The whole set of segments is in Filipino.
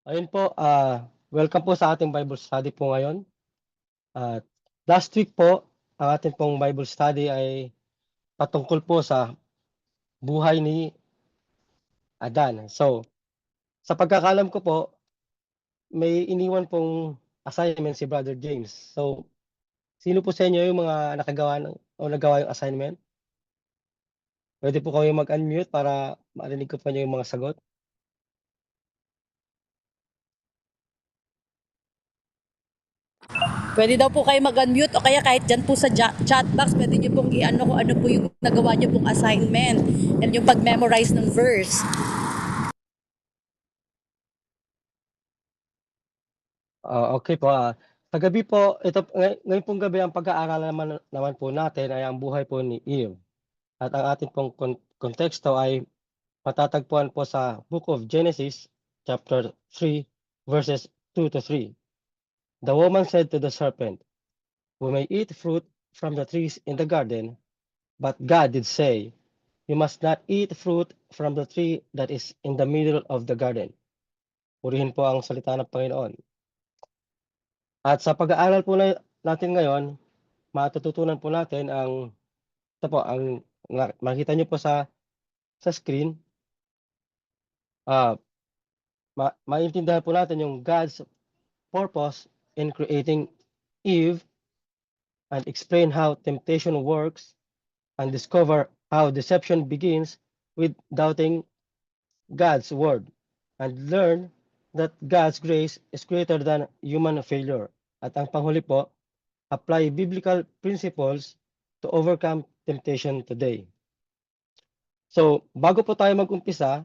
Ayun po, welcome po sa ating Bible study po ngayon. At last week po, ang ating pong Bible study ay patungkol po sa buhay ni Adan. So, sa pagkakaalam ko po, may iniwan pong assignment si Brother James. So, sino po sa inyo yung mga nakagawa o nagawa yung assignment? Pwede po kayo mag-unmute para marinig ko po niyo yung mga sagot. Pwede daw po kayo mag-unmute o kaya kahit dyan po sa chat box, pwede nyo pong i-ano kung ano po yung nagawa nyo pong assignment and yung pag-memorize ng verse. Okay po. Sa gabi po, ngayon pong gabi ang pag-aaralan naman po natin ay ang buhay po ni Eve. At ang ating pong konteksto ay matatagpuan po sa Book of Genesis, chapter 3, verses 2 to 3. The woman said to the serpent, "We may eat fruit from the trees in the garden, but God did say, you must not eat fruit from the tree that is in the middle of the garden." Purihin po ang salita ng Panginoon. At sa pag-aaral po natin ngayon, matututunan po natin ito po, makita niyo po sa screen, maintindihan po natin yung God's purpose in creating Eve and explain how temptation works and discover how deception begins with doubting God's word and learn that God's grace is greater than human failure. At ang panghuli po, apply biblical principles to overcome temptation today. So, bago po tayo mag-umpisa,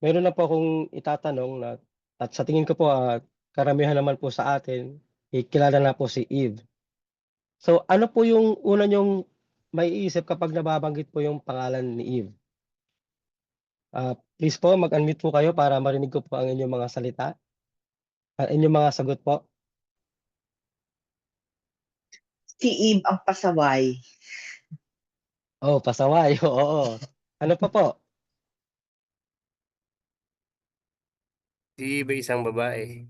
meron na po akong itatanong at sa tingin ko po karamihan naman po sa atin, kilala na po si Eve. So, ano po yung una nyong maiisip kapag nababanggit po yung pangalan ni Eve? Please po, mag-unmute po kayo para marinig ko po ang inyong mga salita. Inyong mga sagot po. Si Eve ang pasaway. Oh, pasaway. Oo. Ano pa po? Si Eve isang babae.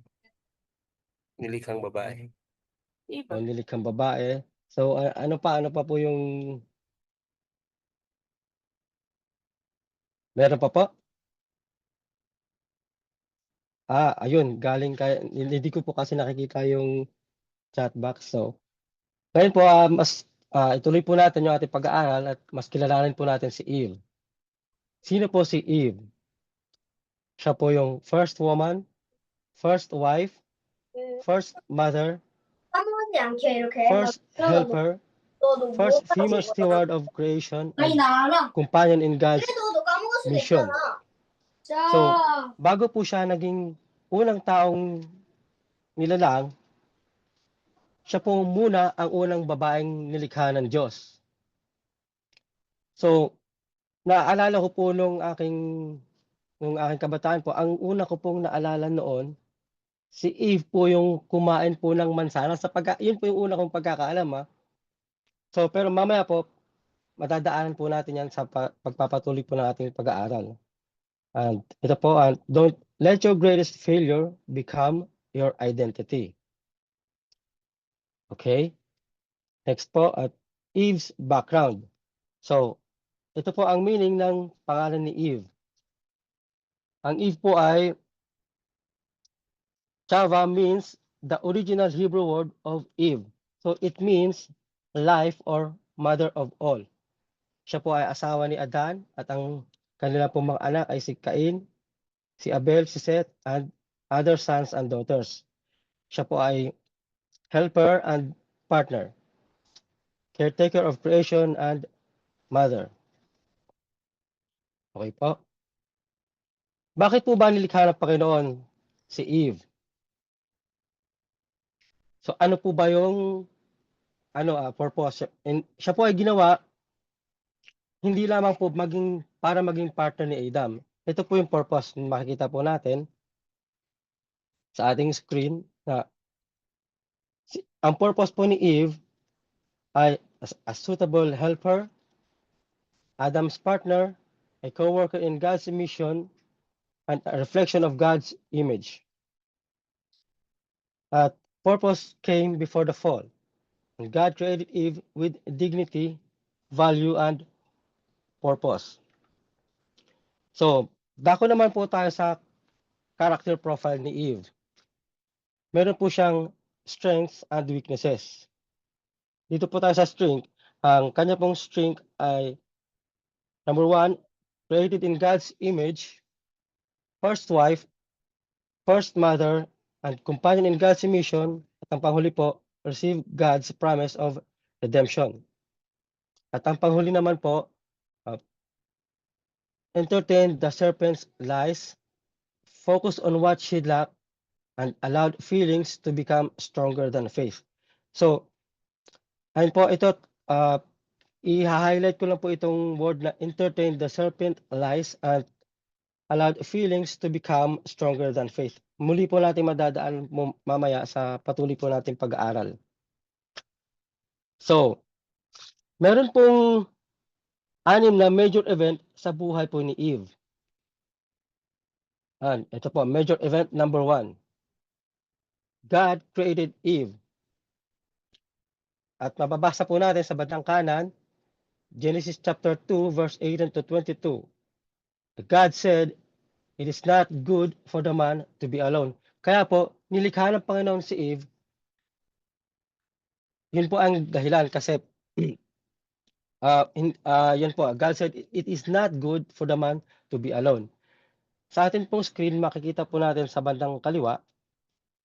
Nilikhang babae. O, nilikhang babae. So, ano pa po yung meron pa po? Ayun, galing kay hindi ko po kasi nakikita yung chat box. So, ngayon po ituloy po natin yung ating pag-aaral at mas kilalanin po natin si Eve. Sino po si Eve? Siya po yung first woman, first wife, first mother, first helper, first female steward of creation, and companion in God's mission. So, bago po siya naging unang taong nilalang, siya po muna ang unang babaeng nilikha ng Diyos. So, naalala ko po nung aking kabataan po, ang una ko pong naalala noon, si Eve po yung kumain po ng mansanas. Yun po yung una kong pagkakaalam. So, pero mamaya po, madadaanan po natin yan sa pagpapatuloy po ng ating pag-aaral. And ito po, don't let your greatest failure become your identity. Okay? Next po, at Eve's background. So, ito po ang meaning ng pangalan ni Eve. Ang Eve po ay Chava means the original Hebrew word of Eve. So, it means life or mother of all. Siya po ay asawa ni Adan at ang kanilang pong mga anak ay si Cain, si Abel, si Seth, and other sons and daughters. Siya po ay helper and partner, caretaker of creation and mother. Okay po. Bakit po ba nilikha ng Panginoon si Eve? So ano po ba yung purpose? Siya po ay ginawa hindi lamang po para maging partner ni Adam. Ito po yung purpose. Makikita po natin sa ating screen na ang purpose po ni Eve ay a suitable helper, Adam's partner, a co-worker in God's mission, and a reflection of God's image. Purpose came before the fall. And God created Eve with dignity, value, and purpose. So, dako naman po tayo sa character profile ni Eve. Meron po siyang strengths and weaknesses. Dito po tayo sa strength. Ang kanya pong strength ay number 1, created in God's image, first wife, first mother, and companion in God's mission, at ang panghuli po, receive God's promise of redemption. At ang panghuli naman po, entertained the serpent's lies, focused on what she lacked, and allowed feelings to become stronger than faith. So, ayun po, ito, i-highlight ko lang po itong word na entertain the serpent lies and allowed feelings to become stronger than faith. Muli po natin madadaan mamaya sa patuloy po natin pag-aaral. So, meron pong 6 na major event sa buhay po ni Eve. And ito po, major event number 1. God created Eve. At mababasa po natin sa bandang kanan, Genesis chapter 2, verse 18 to 22. God said, it is not good for the man to be alone. Kaya po, nilikha ng Panginoon si Eve. Yun po ang dahilan kasi yan po, God said, it is not good for the man to be alone. Sa atin pong screen, makikita po natin sa bandang kaliwa,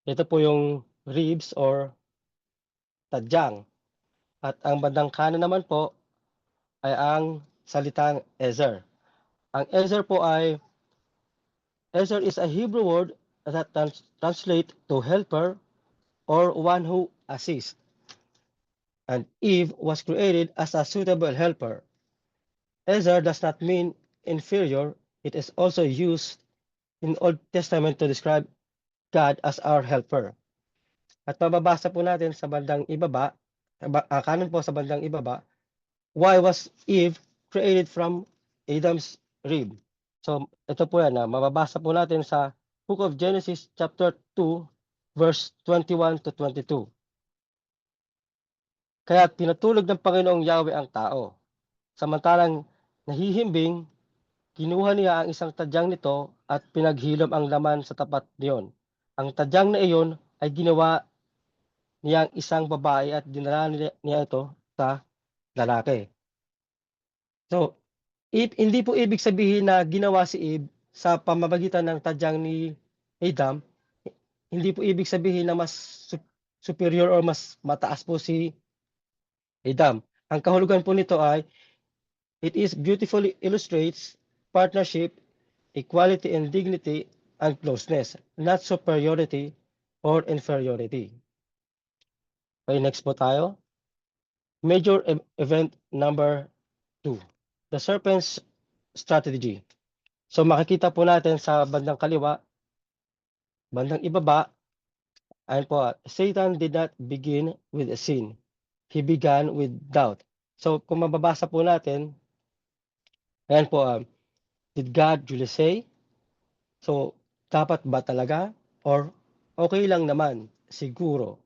ito po yung ribs or tadyang. At ang bandang kanan naman po ay ang salitang Ezer. Ang Ezer po ay, Ezer is a Hebrew word that translate to helper or one who assists. And Eve was created as a suitable helper. Ezer does not mean inferior. It is also used in Old Testament to describe God as our helper. At mababasa po natin sa bandang ibaba, kanan po sa bandang ibaba, why was Eve created from Adam's rib? So, ito po yan, mababasa po natin sa Book of Genesis chapter 2, verse 21 to 22. Kaya pinatulog ng Panginoong Yahweh ang tao. Samantalang nahihimbing, kinuha niya ang isang tadyang nito at pinaghilom ang laman sa tapat niyon. Ang tadyang na iyon ay ginawa niyang isang babae at dinala niya ito sa lalaki. So, hindi po ibig sabihin na ginawa si Eve sa pamamagitan ng tadyang ni Adam, hindi po ibig sabihin na mas superior or mas mataas po si Adam. Ang kahulugan po nito ay, it is beautifully illustrates partnership, equality and dignity, and closeness, not superiority or inferiority. Okay, next po tayo. Major event number 2. The serpent's strategy. So makikita po natin sa bandang kaliwa, bandang ibaba, ayun po, Satan did not begin with a sin. He began with doubt. So kung mababasa po natin, ayan po, did God really say? So dapat ba talaga? Or okay lang naman, siguro.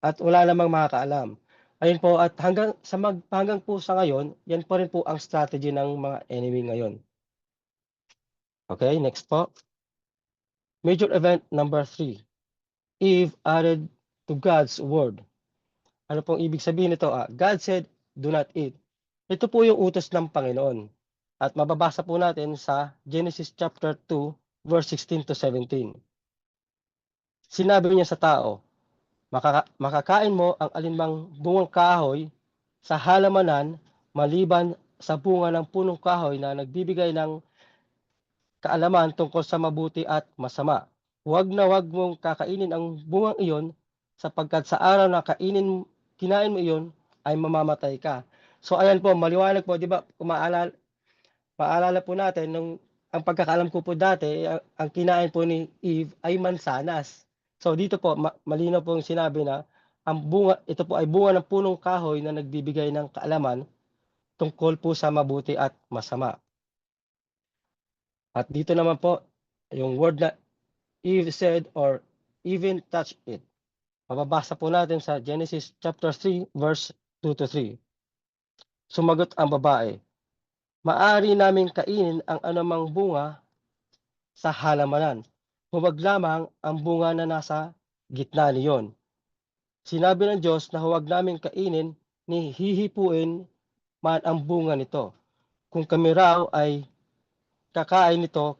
At wala namang makakaalam. Ayun po, at hanggang po sa ngayon, yan po rin po ang strategy ng mga enemy ngayon. Okay, next po. Major event number 3. Eve added to God's word. Ano pong ibig sabihin nito? God said, do not eat. Ito po yung utos ng Panginoon. At mababasa po natin sa Genesis chapter 2, verse 16 to 17. Sinabi niya sa tao, makakain mo ang alinmang bungang kahoy sa halamanan maliban sa bunga ng punong kahoy na nagbibigay ng kaalaman tungkol sa mabuti at masama. Huwag na huwag mong kakainin ang bungang iyon sapagkat sa araw na kinain mo iyon ay mamamatay ka. So ayan po, maliwanag po, di ba? Kung maalala po natin, ang pagkakaalam ko po dati, ang kinain po ni Eve ay mansanas. So dito po, malinaw pong sinabi na ito po ay bunga ng punong kahoy na nagbibigay ng kaalaman tungkol po sa mabuti at masama. At dito naman po, yung word na Eve said or even touch it. Mababasa po natin sa Genesis chapter 3 verse 2 to 3. Sumagot ang babae, "Maaari naming kainin ang anumang bunga sa halamanan. Huwag lamang ang bunga na nasa gitna niyon. Sinabi ng Diyos na huwag naming kainin ni hihipuin man ang bunga nito. Kung kami raw ay kakain nito,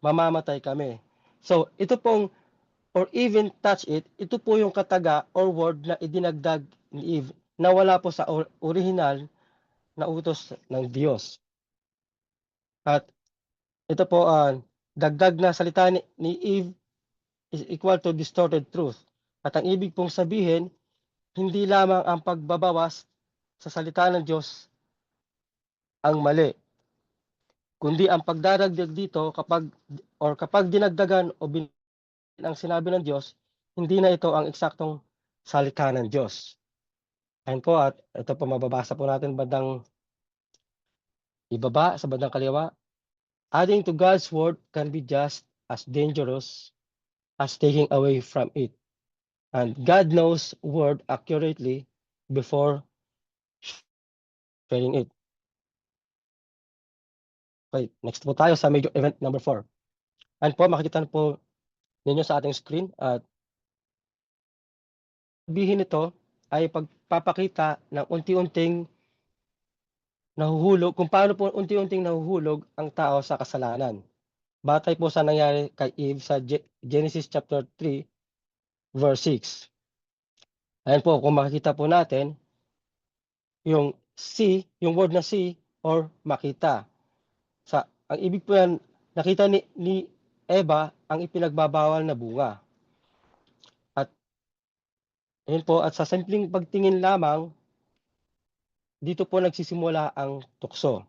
mamamatay kami." So, ito pong or even touch it, ito po yung kataga or word na idinagdag ni Eve na wala po sa original na utos ng Diyos. At ito po, dagdag na salita ni Eve is equal to distorted truth. At ang ibig pong sabihin, hindi lamang ang pagbabawas sa salita ng Diyos ang mali, kundi ang pagdaragdag dito kapag dinagdagan o ang sinabi ng Diyos, hindi na ito ang eksaktong salita ng Diyos. Ayan po, at ito po mababasa po natin bandang ibaba sa bandang kaliwa. Adding to God's word can be just as dangerous as taking away from it. And God knows word accurately before sharing it. Okay, next po tayo sa major event number 4. And po, makikita po ninyo sa ating screen at sabihin nito ay pagpapakita ng unti-unting nahuhulog, kung paano po unti-unting nahuhulog ang tao sa kasalanan. Batay po sa nangyari kay Eve sa Genesis chapter 3 verse 6. Ayan po, kung makikita po natin, yung see, yung word na see or makita. Ang ibig po yan, nakita ni Eva ang ipinagbabawal na bunga. At ayun po, at sa simpleng pagtingin lamang, dito po nagsisimula ang tukso.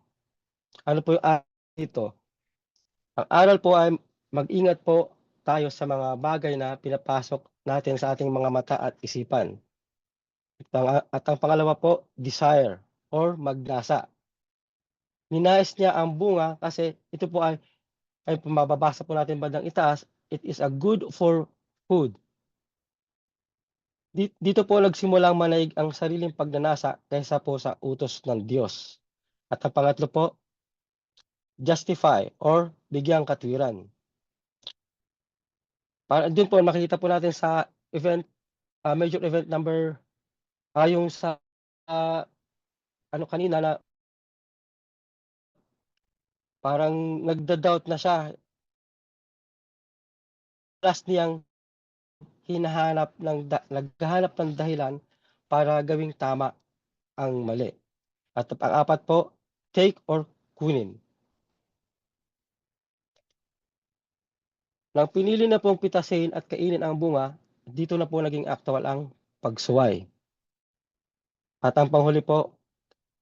Ano po yung aral dito? Ang aral po ay mag-ingat po tayo sa mga bagay na pinapasok natin sa ating mga mata at isipan. At ang pangalawa po, desire or magnasa. Ninais niya ang bunga kasi ito po ay mababasa po natin bandang itaas, it is a good for food. Dito po nagsimulang manaig ang sariling pagnanasa kaysa po sa utos ng Diyos. At ang pangatlo po, justify or bigyang katwiran. Doon po makikita po natin sa event, major event number, yung sa kanina na parang nagda-doubt na siya. Last niyang naghahanap ng dahilan para gawing tama ang mali. At ang apat po, take or kunin. Nang pinili na pong pitasin at kainin ang bunga, dito na po naging aktwal ang pagsuway. At ang panghuli po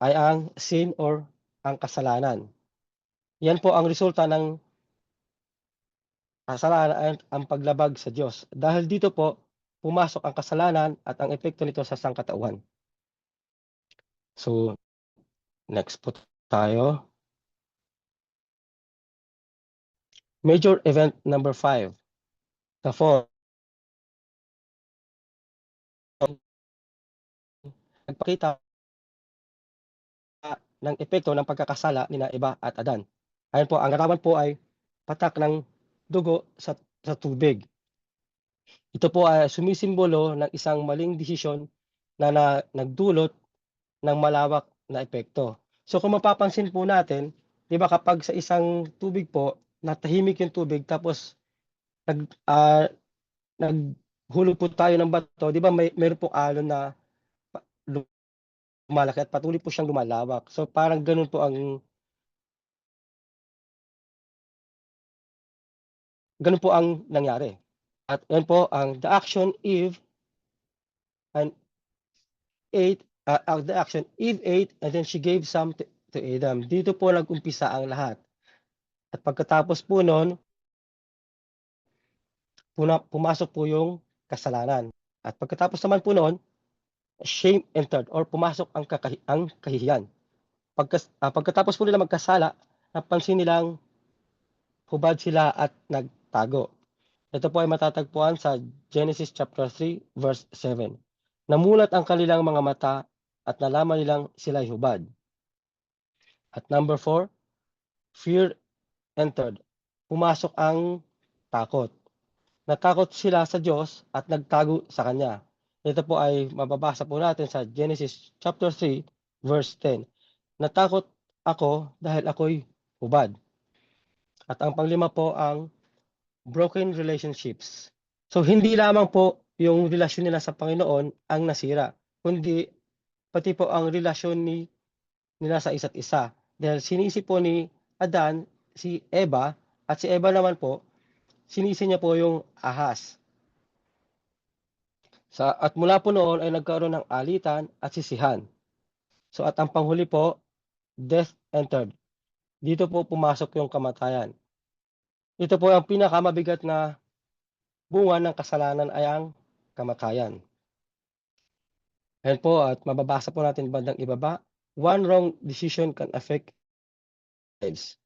ay ang sin or ang kasalanan. Yan po ang resulta ng kasalanan at ang paglabag sa Diyos. Dahil dito po, pumasok ang kasalanan at ang epekto nito sa sangkatauhan. So, next po tayo. Major event number 5. The fall. Nagpakita ng epekto ng pagkakasala ni Eva at Adan. Ayan po, ang larawan po ay patak ng dugo sa tubig. Ito po ay sumisimbolo ng isang maling desisyon na nagdulot ng malawak na epekto. So kung mapapansin po natin, 'di ba kapag sa isang tubig po, natahimik yung tubig tapos naghulog po tayo ng bato, 'di ba meron po alon na lumalaki at patuloy po siyang lumalawak. So parang ganun po ang nangyari. At yan po ang the action Eve and ate, the action Eve ate and then she gave some to Adam. Dito po nag-umpisa ang lahat. At pagkatapos po noon, pumasok po yung kasalanan. At pagkatapos naman po noon, shame entered or pumasok ang kahihiyan. Pagkatapos po nila magkasala, napansin nilang hubad sila at nagtago. Ito po ay matatagpuan sa Genesis chapter 3 verse 7. Namulat ang kanilang mga mata at nalaman nilang sila'y hubad. At number 4, fear entered. Pumasok ang takot. Natakot sila sa Diyos at nagtago sa Kanya. Ito po ay mababasa po natin sa Genesis chapter 3 verse 10. Natakot ako dahil ako'y hubad. At ang panglima po ang broken relationships. So hindi lamang po yung relasyon nila sa Panginoon ang nasira, kundi pati po ang relasyon nila sa isa't isa. Dahil sinisi po ni Adan si Eva at si Eva naman po, sinisi niya po yung ahas. At mula po noon ay nagkaroon ng alitan at sisihan. So at ang panghuli po, death entered. Dito po pumasok yung kamatayan. Ito po ang pinakamabigat na bunga ng kasalanan ay ang kamatayan. Ayan po at mababasa po natin bandang ibaba. One wrong decision can affect lives.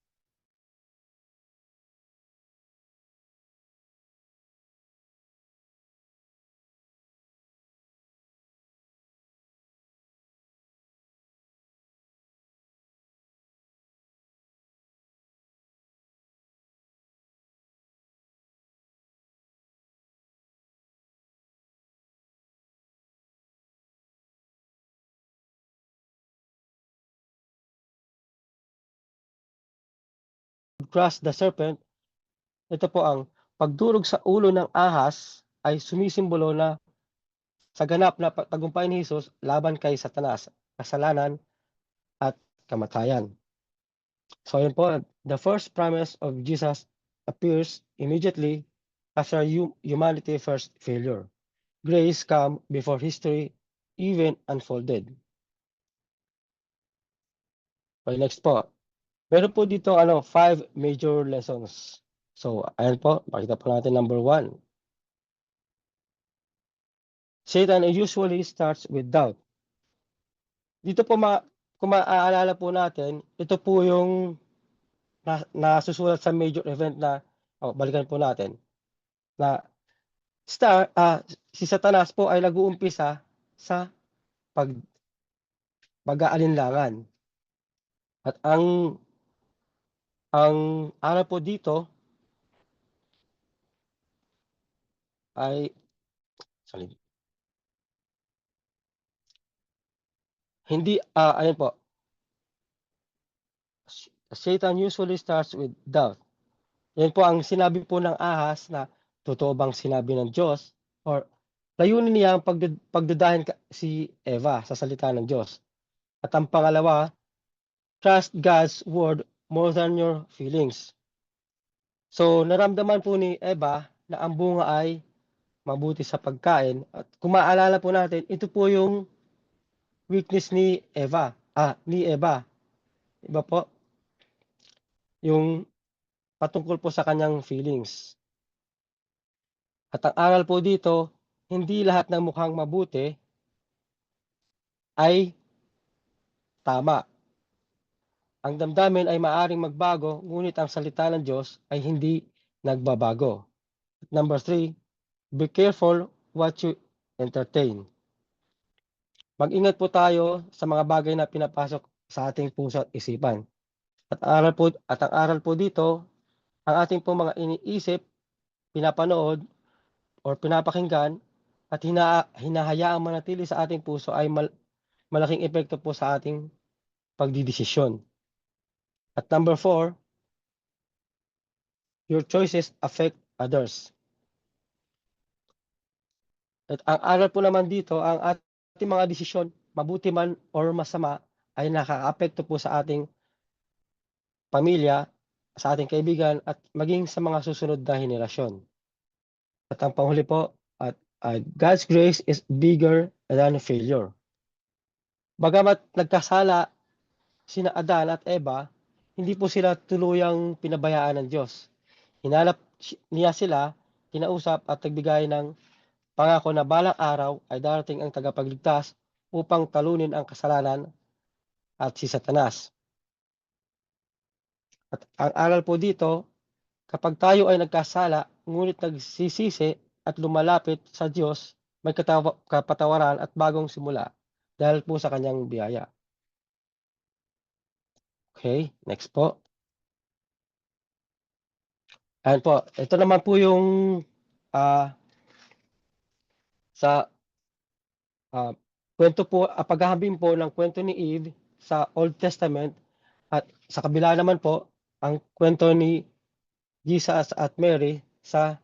Crush the serpent. Ito po ang pagdurog sa ulo ng ahas ay sumisimbolo na sa ganap na tagumpay ni Jesus laban kay Satanas, kasalanan at kamatayan. So yun po, the first promise of Jesus appears immediately after humanity first failure. Grace come before history even unfolded. Okay, next po. Meron po dito 5 major lessons. So, ayan po, makita po natin number 1. Satan usually starts with doubt. Dito po kung maaalala po natin, ito po yung nasusulat sa major event na balikan po natin. Na si Satanas po ay nag-uumpisa sa pag-aalinlangan. At ang aral po dito ay hindi ayan po. Satan usually starts with doubt. Yan po ang sinabi po ng ahas na totoo bang sinabi ng Diyos or layunin niya ang pagdudahin si Eva sa salita ng Diyos. At ang pangalawa, trust God's word more than your feelings. So naramdaman po ni Eva na ang bunga ay mabuti sa pagkain. At kung maalala po natin, ito po yung weakness ni Eva. Iba po? Yung patungkol po sa kanyang feelings. At ang aral po dito, hindi lahat ng mukhang mabuti ay tama. Ang damdamin ay maaring magbago, ngunit ang salita ng Diyos ay hindi nagbabago. At number 3, be careful what you entertain. Mag-ingat po tayo sa mga bagay na pinapasok sa ating puso at isipan. At ang aral po dito, ang ating po mga iniisip, pinapanood, or pinapakinggan, at hinahayaang manatili sa ating puso ay malaking epekto po sa ating pagdidesisyon. At number 4, your choices affect others. At ang aral po naman dito, ang ating mga desisyon, mabuti man or masama, ay nakaka-apekto po sa ating pamilya, sa ating kaibigan, at maging sa mga susunod na henerasyon. At ang panghuli po, God's grace is bigger than failure. Bagamat nagkasala sina Adan at Eva, hindi po sila tuluyang pinabayaan ng Diyos. Hinalap niya sila, kinausap at nagbigay ng pangako na balang araw ay darating ang tagapagligtas upang talunin ang kasalanan at si Satanas. At ang aral po dito, Kapag tayo ay nagkasala, ngunit nagsisisi at lumalapit sa Diyos, may kapatawaran at bagong simula dahil po sa kanyang biyaya. Okay, next po. Ayan po, ito naman po yung sa kwento po, paghahambing po ng kwento ni Eve sa Old Testament at sa kabila naman po ang kwento ni Jesus at Mary sa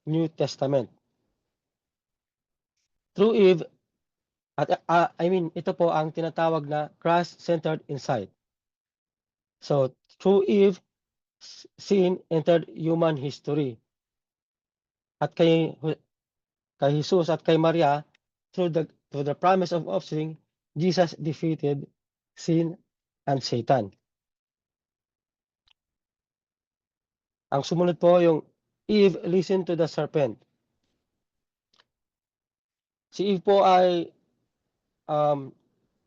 New Testament. Through Eve, ito po ang tinatawag na Christ-centered insight. So, through Eve, sin entered human history. At kay Jesus at kay Maria, through the promise of offspring, Jesus defeated sin and Satan. Ang sumunod po yung Eve listened to the serpent. Si Eve po ay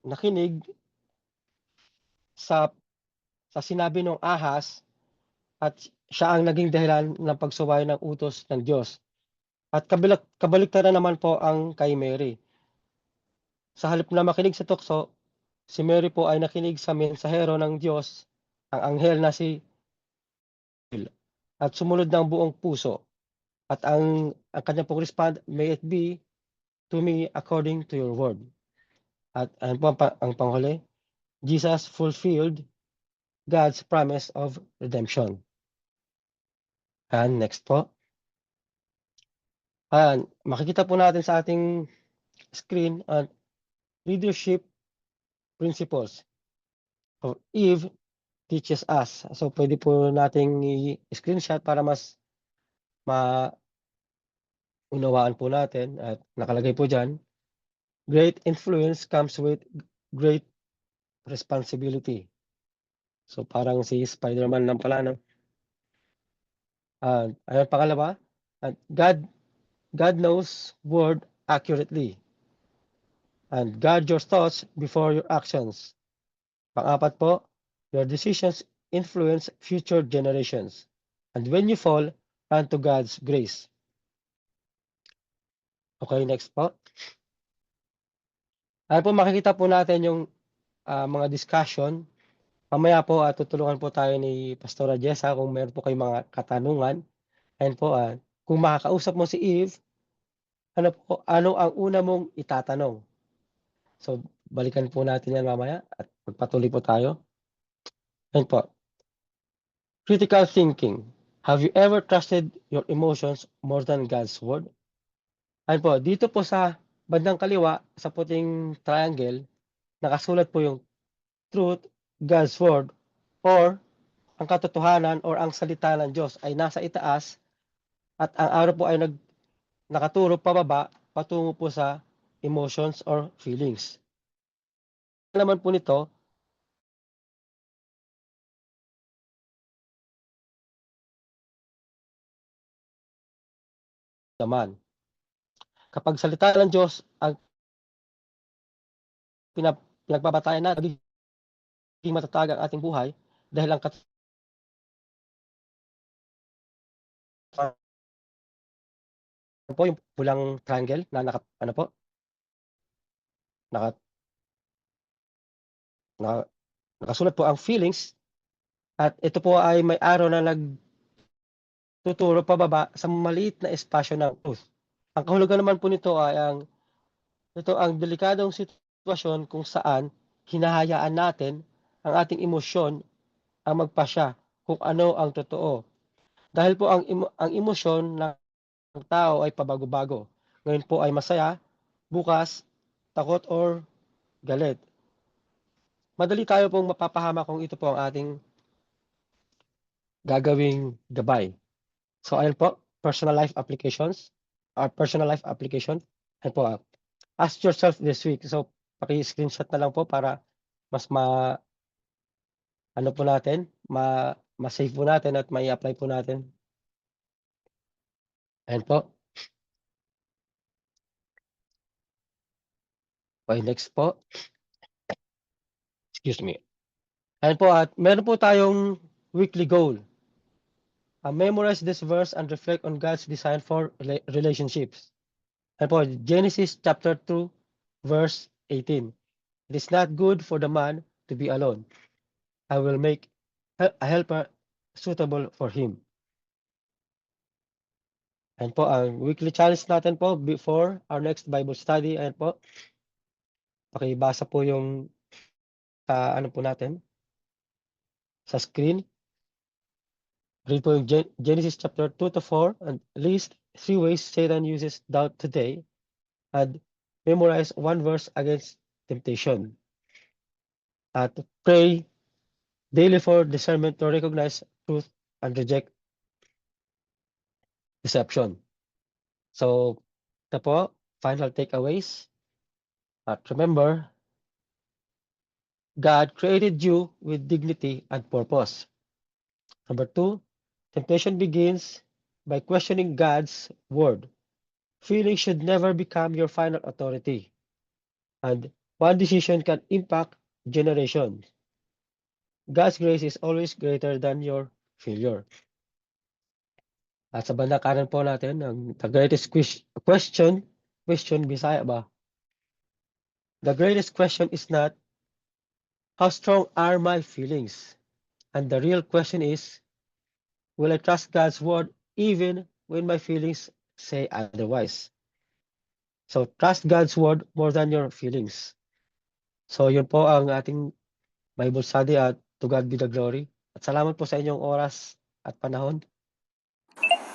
nakinig sa sinabi ng ahas at siya ang naging dahilan ng pagsuway ng utos ng Diyos. At kabaliktaran naman po ang kay Mary. Sa halip na makinig sa tukso, si Mary po ay nakinig sa mensahero ng Diyos, ang anghel na si at sumunod ng buong puso. At ang kanyang pong respond, may it be to me according to your word. At ano po ang panghuli? Jesus fulfilled God's promise of redemption. And next po. Ayan, makikita po natin sa ating screen leadership principles. So, Eve teaches us. So, pwede po nating i-screenshot para mas maunawaan po natin. At nakalagay po dyan, great influence comes with great responsibility. So, parang si Spider-Man lang pala, no? Ayun, pangalawa, God knows word accurately. And guard your thoughts before your actions. Pang-apat po, your decisions influence future generations. And when you fall, run to God's grace. Okay, next po. Ayun po, makikita po natin yung mga discussion. Mamaya po, tutulungan po tayo ni Pastora Jessa kung meron po kayong mga katanungan. Ayun po, kung makakausap mo si Eve, ano ang una mong itatanong? So, balikan po natin yan mamaya at magpatuloy po tayo. Ayun po. Critical thinking. Have you ever trusted your emotions more than God's word? Ayun po, dito po sa bandang kaliwa, sa puting triangle, nakasulat po yung truth, God's word, or ang katotohanan or ang salita ng Diyos ay nasa itaas at ang araw po ay nakaturo pababa patungo po sa emotions or feelings. Naman po nito, naman. Kapag salita ng Diyos ang pinagbabatayan natin, magiging matatag ang ating buhay dahil ang po yung pulang triangle na nakasulat po ang feelings at ito po ay may araw na nagtuturo pababa sa maliit na espasyo ng truth. Ang kahulugan naman po nito ay ito ang delikadong sitwasyon kung saan hinahayaan natin ang ating emosyon ang magpasya kung ano ang totoo. Dahil po ang emosyon ng tao ay pabago-bago. Ngayon po ay masaya, bukas takot or galit. Madali tayo pong mapapahama kung ito po ang ating gagawing gabay. So ayun po, personal life application. Ayun po, ask yourself this week. So paki-screenshot na lang po para mas ma-save po natin at mai-apply po natin. Ayun po. Okay, next po. Excuse me. Ayun po, at meron po tayong weekly goal. Memorize this verse and reflect on God's design for relationships. And po, Genesis chapter 2, verse 18. It is not good for the man to be alone. I will make a helper suitable for him. And po, ang weekly challenge natin po before our next Bible study. Ayan po. Pakibasa po yung ano po natin sa screen. Read po yung Genesis chapter 2 to 4 and list 3 ways Satan uses doubt today and memorize one verse against temptation. At pray daily for discernment to recognize truth and reject deception. So, ito po, final takeaways. At remember, God created you with dignity and purpose. Number 2, temptation begins by questioning God's word. Feelings should never become your final authority. And one decision can impact generations. God's grace is always greater than your failure. At sa bandang kanan po natin, ang the greatest question, Bisaya ba? The greatest question is not, how strong are my feelings? And the real question is, will I trust God's word even when my feelings say otherwise? So trust God's word more than your feelings. So yun po ang ating Bible study at to God be the glory. At salamat po sa inyong oras at panahon.